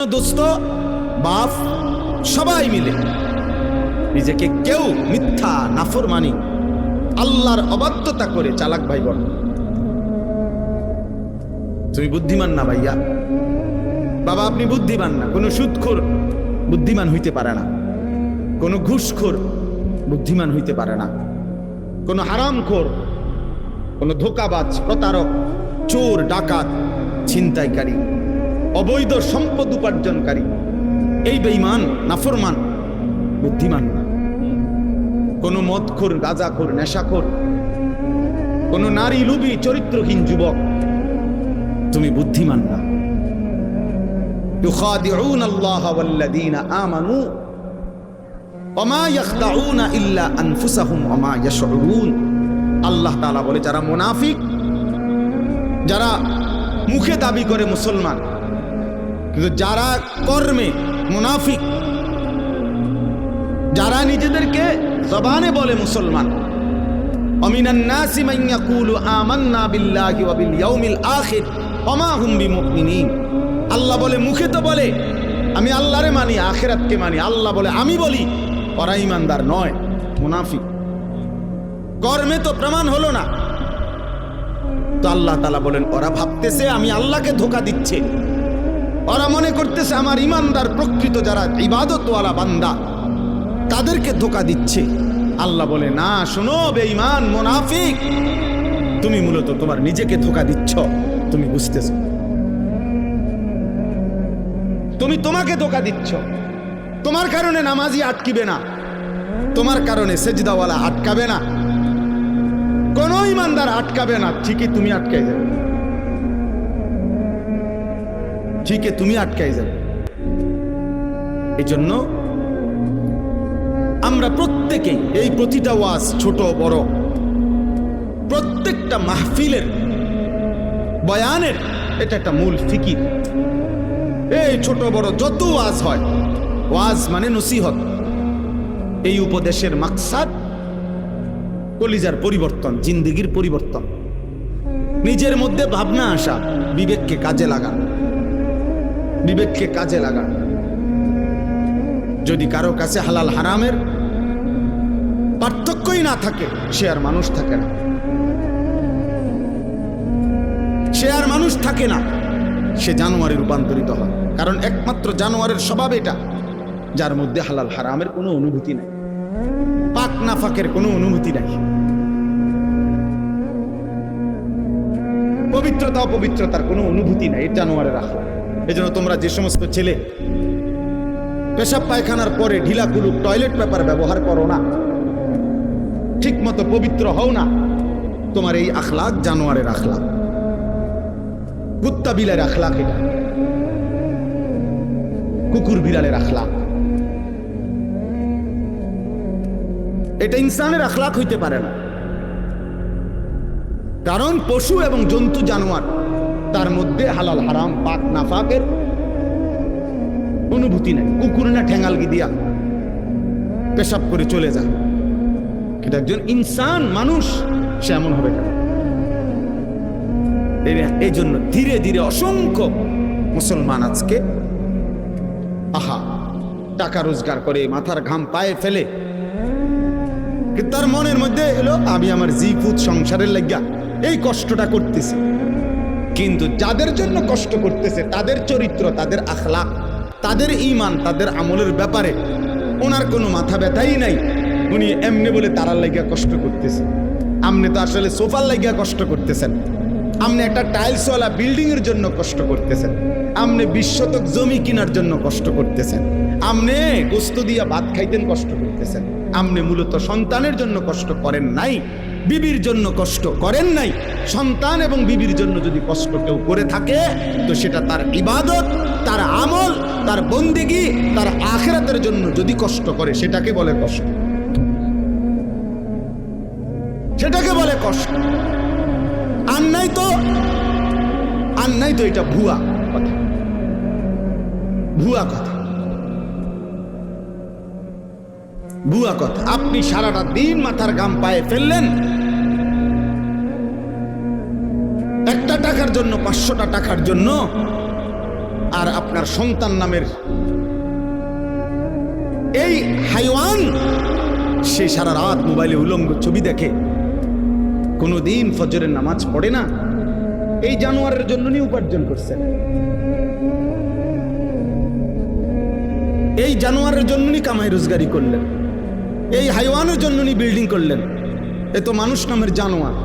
দোস্ত বাপ সবাই মিলে নিজেকে কেউ মিথ্যা নাফরমানি আল্লাহর অবাধ্যতা করে চালাক ভাই বোন। তুমি বুদ্ধিমান না ভাইয়া, বাবা আপনি বুদ্ধিমান না। কোনো সুদখোর বুদ্ধিমান হইতে পারে না, কোনো ঘুষখোর বুদ্ধিমান হইতে পারে না, কোনো হারামখোর, কোনো ধোঁকাবাজ, প্রতারক, চোর, ডাকাত, ছিনতাইকারী, অবৈধ সম্পদ উপার্জনকারী এই বেঈমান নাফরমান বুদ্ধিমান না। কোনো মদখোর, গাঁজাখোর, নেশাখোর, কোনো নারী লুবী চরিত্রহীন যুবক তুমি বুদ্ধিমান না। ইউখাদিউনা আল্লাহ ওয়াল্লাযীনা আমানু ওয়া মা ইয়াখদাউনা ইল্লা আনফুসাহুম ওয়া মা ইয়াশউরুন। আল্লাহ তাআলা বলে যারা মুনাফিক, যারা মুখে দাবি করে মুসলমান কিন্তু যারা কর্মে মুনাফিক, যারা নিজেদেরকে জবানে বলে মুসলমান, আমিনান নাসি মান ইয়াকুলু আমান্না বিল্লাহি ওয়া বিল ইয়াউমিল আখির ওয়া মা হুম বিমুমিনিন। আল্লাহ বলে মুখে তো বলে আমি আল্লাহরে মানি, আখিরাতকে মানি, আল্লাহ বলে আমি বলি, ওরা ঈমানদার নয়, মুনাফিক। কর্মে তো প্রমাণ হলো না। তো আল্লাহ তাআলা বলেন ওরা ভাবতেছে আমি আল্লাহকে ধোঁকা দিচ্ছে, ওরা মনে করতেছে আমার ঈমানদার প্রকৃত যারা ইবাদতওয়ালা বান্দা তাদেরকে ধোঁকা দিচ্ছে। আল্লাহ বলে না, শোনো বেঈমান মুনাফিক, তুমি মূলত তোমার নিজেকে ধোঁকা দিচ্ছ, তুমি বুঝতেছো, তুমি তোমাকে ধোঁকা দিচ্ছ। তোমার কারণে নামাজি আটকিবে না, তোমার কারণে সেজদাওয়ালা আটকাবে না, কোন ঈমানদার আটকাবে না, ঠিকই তুমি আটকাই যাবে, ঠিকই তুমি আটকাই যাবে। এই জন্য আমরা প্রত্যেকেই এই প্রতিটা ওয়াজ ছোট বড় প্রত্যেকটা মাহফিলের বয়ানের এটা একটা মূল ফিকির। এই ছোট বড় যত ওয়াজ হয়, ওয়াজ মানে নসিহত, এই উপদেশের মাকসাদ কলিজার পরিবর্তন, জিন্দেগির পরিবর্তন, নিজের মধ্যে ভাবনা আসা, বিবেককে কাজে লাগান, বিবেককে কাজে লাগান। যদি কারো কাছে হালাল হারামের পার্থক্যই না থাকে সে আর মানুষ থাকে না, সে আর মানুষ থাকে না, সে জানোয়ারে রূপান্তরিত হয়। কারণ একমাত্র জানোয়ারের স্বভাব এটা, যার মধ্যে হালাল হারামের কোনো অনুভূতি নাই, পাক নাফাকের কোনো অনুভূতি নাই, পবিত্রতা অপবিত্রতার কোনো অনুভূতি নাই, এটা জানোয়ারের আখলাক। এই জন্য তোমরা যে সমস্ত ছেলে পেশাব পায়খানার পরে ঢিলা কুলুক টয়লেট পেপার ব্যবহার করো না, ঠিক মতো পবিত্র হও না, তোমার এই আখলাক জানোয়ারের আখলাক, কুত্তা বিলের আখলাক, এটা কুকুর বিড়ালের আখলাক, এটা ইনসানের আখলাক হইতে পারে না। কারণ পশু এবং জন্তু জানোয়ার তার মধ্যে হালাল হারাম পাক নাফাকের অনুভূতি নেই। কুকুর না ঠ্যাঙ্গালগি দিয়া পেশাব করে চলে যায়, কিন্তু একজন ইনসান মানুষ সে এমন হবে কেন? এই জন্য ধীরে ধীরে অসংখ্য মুসলমান আজকে টাকা রোজগার করে মাথার ঘাম পায়ে ফেলে, কিন্তু তার মনের মধ্যে এলো আমি আমার জিপুত সংসারের লাগিয়া এই কষ্টটা করতেছি। কিন্তু যাদের জন্য কষ্ট করতেছে তাদের চরিত্র, তাদের আখলাক, তাদের ঈমান, তাদের আমলের ব্যাপারে ওনার কোনো মাথা ব্যথাই নাই। উনি এমনি বলে তারার লাগিয়া কষ্ট করতেছে, আপনি তো আসলে সোফার লাগিয়া কষ্ট করতেছেন, আপনি একটা টাইলসওয়ালা বিল্ডিং এর জন্য কষ্ট করতেছেন, আপনি 20 শতক জমি কেনার জন্য কষ্ট করতেছেন, আপনি গোস্ত দিয়া ভাত খাইতেন কষ্ট করতেছেন, আপনি মূলত সন্তানের জন্য কষ্ট করেন নাই, বিবির জন্য কষ্ট করেন নাই। সন্তান এবং বিবির জন্য যদি কষ্ট কেউ করে থাকে তো সেটা তার ইবাদত, তার আমল, তার বন্দেগী, তার আখিরাতের জন্য যদি কষ্ট করে সেটাকে বলে কষ্ট, সেটাকে বলে কষ্ট। আর নাই তো এটা ভুয়া কথা, ভুয়া কথা, ভুয়া কথা। আপনি সারাটা দিন মাথার ঘাম পায়ে ফেললেন, একটা টাকার জন্য, 500টা টাকার জন্য আর আপনার সন্তান নামের এই হাইওয়ান সে সারা রাত মোবাইলে উলঙ্গ ছবি দেখে, কোনোদিন ফজরের নামাজ পড়ে না। এই জানোয়ারের জন্য নি উপার্জন করছেন, এই জানোয়ারের জন্য নি কামাই রোজগারি করলেন, এই হাইওয়ানের জন্য নি বিল্ডিং করলেন। এ তো মানুষ নামের জানোয়ার।